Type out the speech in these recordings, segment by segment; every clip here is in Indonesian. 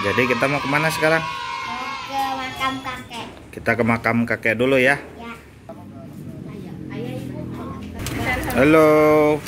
Jadi kita mau kemana sekarang? Mau ke makam kakek. Kita ke makam kakek dulu ya. Ya. Halo.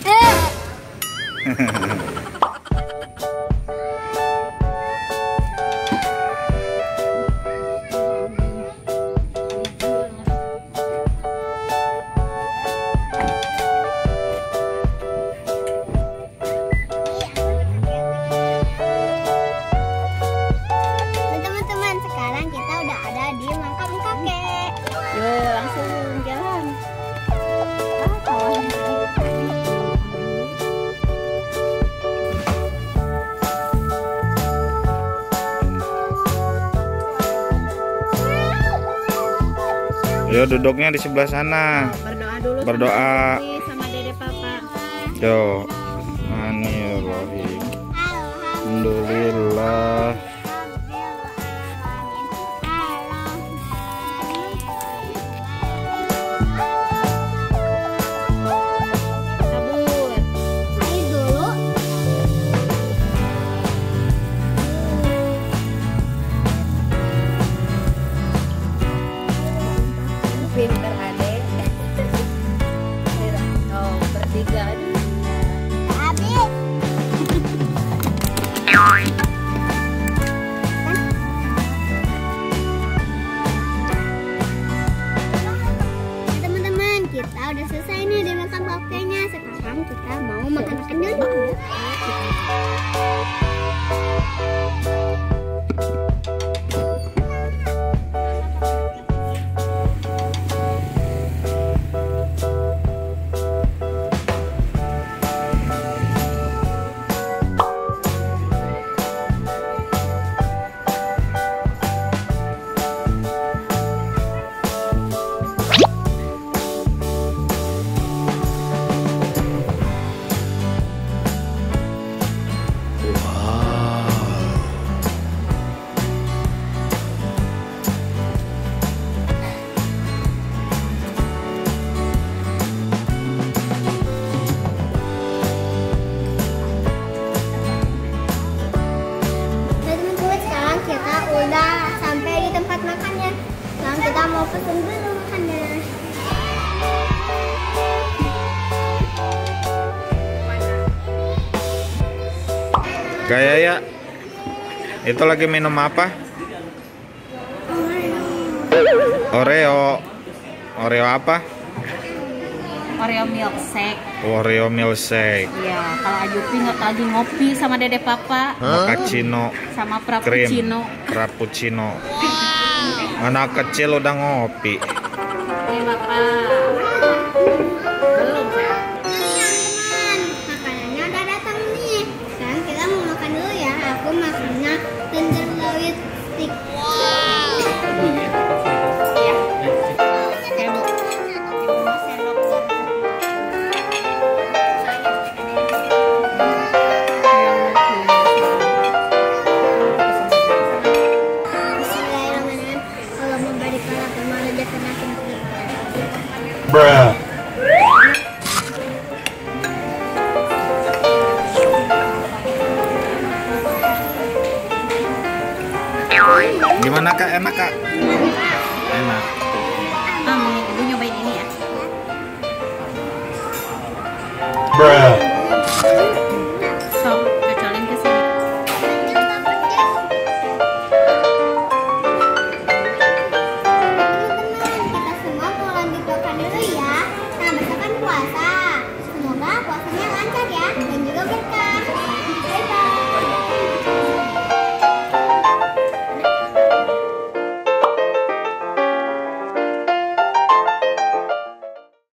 Teman-teman, sekarang kita udah ada di makam kakek. Yuk, langsung jalan. Yo, duduknya di sebelah sana. Berdoa dulu. Berdoa. Sama dede papa. Yo. Bismillahirrahmanirrahim. Alhamdulillah. Sabun. Air dulu. Pinter adek. Oh, bertiga. Habis. Teman-teman, kita udah selesai nih di makam kakeknya. Sekarang kita mau makan-makan dulu. Kita udah sampai di tempat makannya. Sekarang kita mau pesen dulu makannya. Kayak ya. Itu lagi minum apa? Oreo. Oreo apa? Oreo milkshake. Oreo milkshake. Iya, kalau Ajupi nggak tadi ngopi sama dede papa. Mochaccino. Sama Krim. frappuccino. Frappuccino. Anak kecil udah ngopi. Belum saya. Teman-teman, makanannya udah datang nih. Sekarang kita mau makan dulu ya. Aku makannya tenderloin stick. Bismillahirrahmanirrahim. Allah memberi para pemalu dan penyakit. Bruh. Gimana kak? Enak kak? Enak.